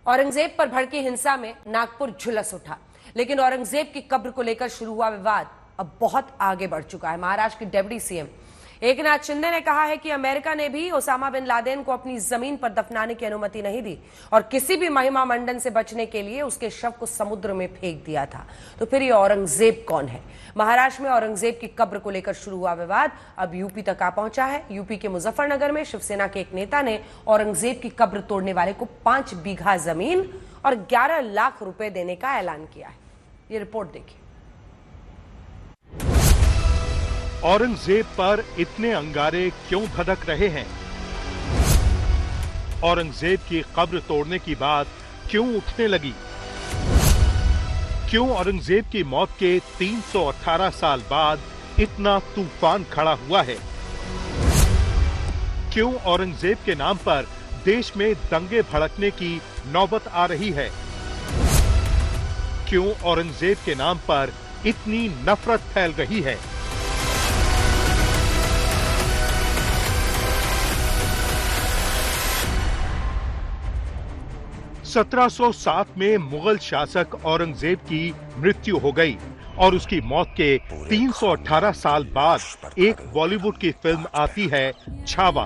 औरंगजेब पर भड़की हिंसा में नागपुर झुलस उठा, लेकिन औरंगजेब की कब्र को लेकर शुरू हुआ विवाद अब बहुत आगे बढ़ चुका है। महाराष्ट्र के डिप्टी सीएम एकनाथ शिंदे ने कहा है कि अमेरिका ने भी ओसामा बिन लादेन को अपनी जमीन पर दफनाने की अनुमति नहीं दी और किसी भी महिमा मंडन से बचने के लिए उसके शव को समुद्र में फेंक दिया था। तो फिर ये औरंगजेब कौन है? महाराष्ट्र में औरंगजेब की कब्र को लेकर शुरू हुआ विवाद अब यूपी तक आ पहुंचा है। यूपी के मुजफ्फरनगर में शिवसेना के एक नेता ने औरंगजेब की कब्र तोड़ने वाले को 5 बीघा जमीन और 11 लाख रुपए देने का ऐलान किया है। ये रिपोर्ट देखिए। औरंगजेब पर इतने अंगारे क्यों भड़क रहे हैं? औरंगजेब की कब्र तोड़ने की बात क्यों उठने लगी? क्यों औरंगजेब की मौत के 318 साल बाद इतना तूफान खड़ा हुआ है? क्यों औरंगजेब के नाम पर देश में दंगे भड़कने की नौबत आ रही है? क्यों औरंगजेब के नाम पर इतनी नफरत फैल रही है? (1707) में मुगल शासक औरंगजेब की मृत्यु हो गई और उसकी मौत के 318 साल बाद एक बॉलीवुड की फिल्म आती है छावा,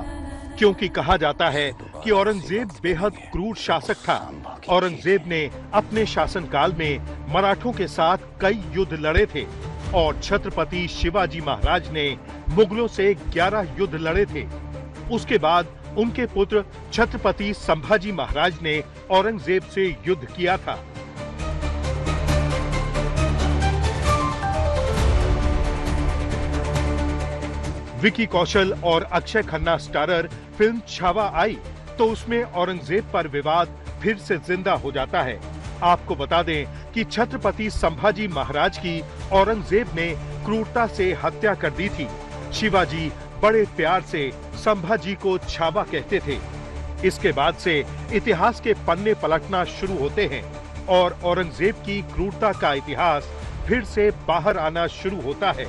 क्योंकि कहा जाता है कि औरंगजेब बेहद क्रूर शासक था। औरंगजेब ने अपने शासनकाल में मराठों के साथ कई युद्ध लड़े थे और छत्रपति शिवाजी महाराज ने मुगलों से 11 युद्ध लड़े थे। उसके बाद उनके पुत्र छत्रपति संभाजी महाराज ने औरंगजेब से युद्ध किया था। विकी कौशल और अक्षय खन्ना स्टारर फिल्म छावा आई तो उसमें औरंगजेब पर विवाद फिर से जिंदा हो जाता है। आपको बता दें कि छत्रपति संभाजी महाराज की औरंगजेब ने क्रूरता से हत्या कर दी थी। शिवाजी बड़े प्यार से संभाजी को छावा कहते थे। इसके बाद से इतिहास के पन्ने पलटना शुरू होते हैं और औरंगजेब की क्रूरता का इतिहास फिर से बाहर आना शुरू होता है।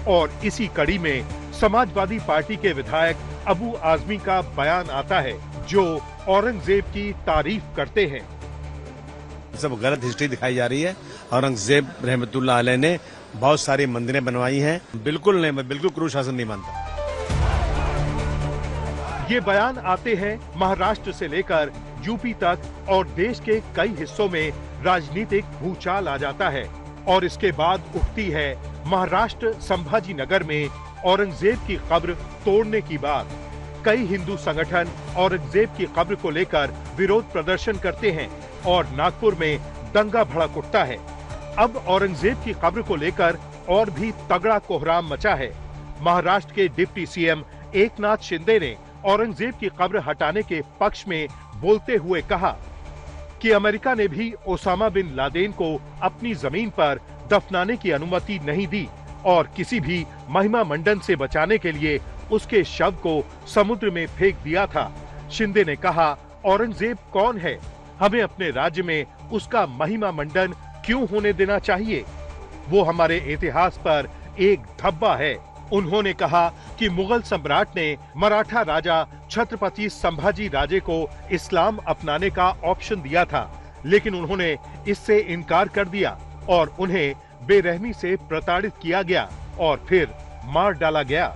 और इसी कड़ी में समाजवादी पार्टी के विधायक अबू आजमी का बयान आता है जो औरंगजेब की तारीफ करते हैं। सब गलत हिस्ट्री दिखाई जा रही है। औरंगजेब रहमतुल्लाह अलैह ने बहुत सारी मंदिरें बनवाई हैं। बिल्कुल नहीं, मैं बिल्कुल क्रूर शासन नहीं मानता। ये बयान आते हैं महाराष्ट्र से लेकर यूपी तक और देश के कई हिस्सों में राजनीतिक भूचाल आ जाता है और इसके बाद उठती है महाराष्ट्र संभाजी नगर में औरंगजेब की कब्र तोड़ने की बात। कई हिंदू संगठन औरंगजेब की कब्र को लेकर विरोध प्रदर्शन करते हैं और नागपुर में दंगा भड़क उठता है। अब औरंगजेब की कब्र को लेकर और भी तगड़ा कोहराम मचा है। महाराष्ट्र के डिप्टी सीएम एकनाथ शिंदे ने औरंगजेब की कब्र हटाने के पक्ष में बोलते हुए कहा कि अमेरिका ने भी ओसामा बिन लादेन को अपनी जमीन पर दफनाने की अनुमति नहीं दी और किसी भी महिमा मंडन से बचाने के लिए उसके शव को समुद्र में फेंक दिया था। शिंदे ने कहा, औरंगजेब कौन है? हमें अपने राज्य में उसका महिमा मंडन क्यों होने देना चाहिए? वो हमारे इतिहास पर एक धब्बा है। उन्होंने कहा कि मुगल सम्राट ने मराठा राजा छत्रपति संभाजी राजे को इस्लाम अपनाने का ऑप्शन दिया था, लेकिन उन्होंने इससे इनकार कर दिया और उन्हें बेरहमी से प्रताड़ित किया गया और फिर मार डाला गया।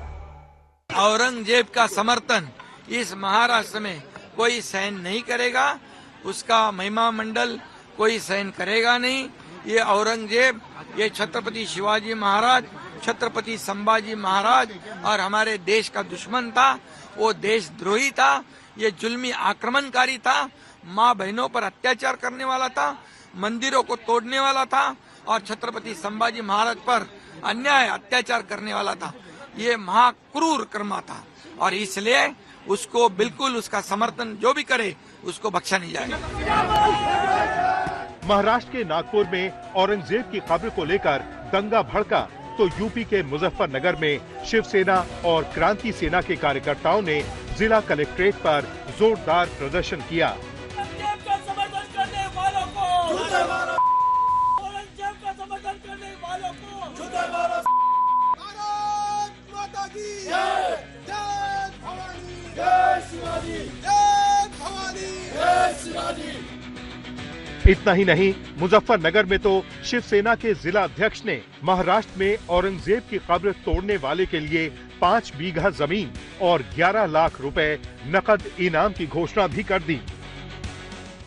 औरंगजेब का समर्थन इस महाराष्ट्र में कोई सहन नहीं करेगा, उसका महिमा मंडल कोई सहन करेगा नहीं। ये औरंगजेब, ये छत्रपति शिवाजी महाराज, छत्रपति संभाजी महाराज और हमारे देश का दुश्मन था। वो देशद्रोही था, ये जुल्मी आक्रमणकारी था, माँ बहनों पर अत्याचार करने वाला था, मंदिरों को तोड़ने वाला था और छत्रपति संभाजी महाराज पर अन्याय अत्याचार करने वाला था। ये महाक्रूर कर्मा था और इसलिए उसको बिल्कुल उसका समर्थन जो भी करे उसको बख्शा नहीं जाएगा। महाराष्ट्र के नागपुर में औरंगजेब की कब्र को लेकर दंगा भड़का तो यूपी के मुजफ्फरनगर में शिवसेना और क्रांति सेना के कार्यकर्ताओं ने जिला कलेक्ट्रेट पर जोरदार प्रदर्शन किया। औरंगजेब का समर्थन करने वालों को जूते मारो, औरंगजेब का समर्थन करने वालों को जूते मारो। भारत माता की जय, जय भवानी, जय शिवाजी, जय भवानी, जय शिवाजी। इतना ही नहीं, मुजफ्फरनगर में तो शिवसेना के जिला अध्यक्ष ने महाराष्ट्र में औरंगजेब की कब्र तोड़ने वाले के लिए 5 बीघा जमीन और 11 लाख रुपए नकद इनाम की घोषणा भी कर दी।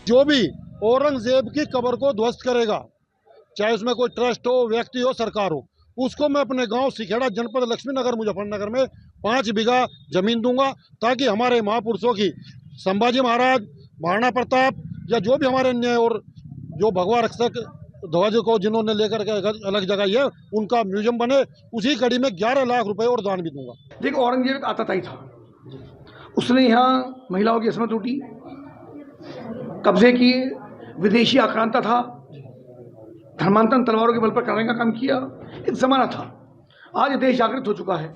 जो भी औरंगजेब की कब्र को ध्वस्त करेगा, चाहे उसमें कोई ट्रस्ट हो, व्यक्ति हो, सरकार हो, उसको मैं अपने गांव सिखेड़ा जनपद लक्ष्मीनगर मुजफ्फरनगर में 5 बीघा जमीन दूंगा, ताकि हमारे महापुरुषों की, संभाजी महाराज, महाराणा प्रताप या जो भी हमारे अन्य और जो भगवा रक्षक ध्वज को जिन्होंने लेकर के अलग जगह है, उनका म्यूजियम बने। उसी कड़ी में 11 लाख रुपए और दान भी दूंगा। देखो, औरंगजेब एक आतताई था। उसने यहाँ महिलाओं की असमत लूटी, कब्जे किए, विदेशी आक्रांता था, धर्मांतरण तलवारों के बल पर करने का काम किया। एक जमाना था। आज ये देश जागृत हो चुका है।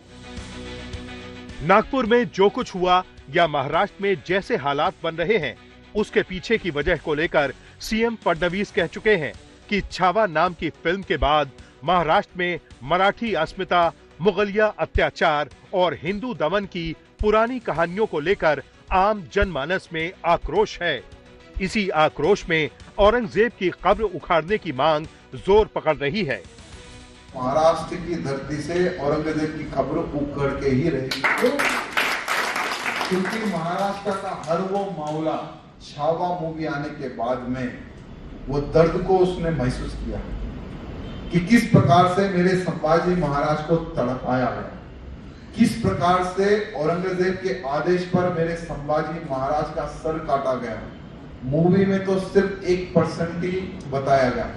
नागपुर में जो कुछ हुआ या महाराष्ट्र में जैसे हालात बन रहे हैं, उसके पीछे की वजह को लेकर सीएम फडणवीस कह चुके हैं कि छावा नाम की फिल्म के बाद महाराष्ट्र में मराठी अस्मिता, मुगलिया अत्याचार और हिंदू दमन की पुरानी कहानियों को लेकर आम जनमानस में आक्रोश है। इसी आक्रोश में औरंगजेब की कब्र उखाड़ने की मांग जोर पकड़ रही है। महाराष्ट्र की धरती से औरंगजेब की कब्र उखड़ के ही रहेगी, क्योंकि महाराष्ट्र का हर वो मामला छावा मूवी आने के बाद में वो दर्द को उसने महसूस किया कि किस प्रकार से मेरे संभाजी महाराज को तड़पाया गया, किस प्रकार से औरंगजेब के आदेश पर मेरे संभाजी महाराज का सर काटा गया। मूवी में तो सिर्फ 1% ही बताया गया।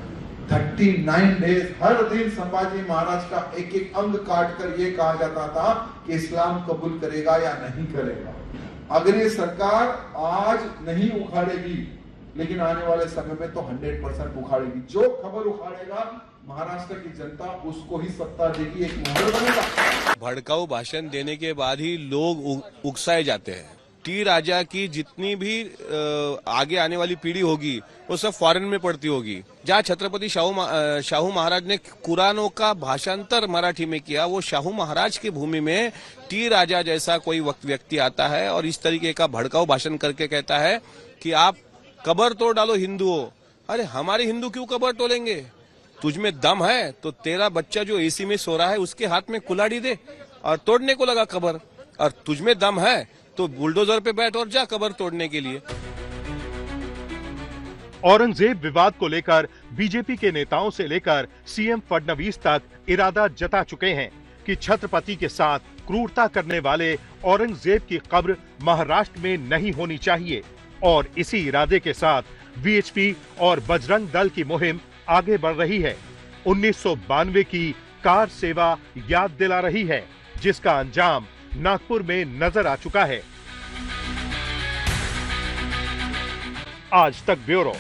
39 डेज हर दिन संभाजी महाराज का एक एक अंग काट कर ये कहा जाता था कि इस्लाम कबूल करेगा या नहीं करेगा। अगर ये सरकार आज नहीं उखाड़ेगी, लेकिन आने वाले समय में तो 100% उखाड़ेगी। जो खबर उखाड़ेगा महाराष्ट्र की जनता उसको ही सत्ता देगी, एक मोहर बनेगा। भड़काऊ भाषण देने के बाद ही लोग उकसाए जाते हैं। टी राजा की जितनी भी आगे आने वाली पीढ़ी होगी वो सब फॉरेन में पढ़ती होगी। जहाँ छत्रपति शाहू महाराज ने कुरानों का भाषांतर मराठी में किया, वो शाहू महाराज की भूमि में टी राजा जैसा कोई व्यक्ति आता है और इस तरीके का भड़काऊ भाषण करके कहता है कि आप कब्र तोड़ डालो हिंदुओं। अरे हमारे हिंदू क्यों कब्र तोड़ेंगे? तुझमें दम है तो तेरा बच्चा जो एसी में सो रहा है उसके हाथ में कुल्हाड़ी दे और तोड़ने को लगा कब्र, और तुझमें दम है तो बुलडोजर पे बैठ और जा कब्र तोड़ने के लिए। औरंगजेब विवाद को लेकर बीजेपी के नेताओं से लेकर सीएम फडणवीस तक इरादा जता चुके हैं कि छत्रपति के साथ क्रूरता करने वाले औरंगजेब की कब्र महाराष्ट्र में नहीं होनी चाहिए। और इसी इरादे के साथ वीएचपी और बजरंग दल की मुहिम आगे बढ़ रही है। 1992 की कार सेवा याद दिला रही है, जिसका अंजाम नागपुर में नजर आ चुका है। आज तक ब्यूरो।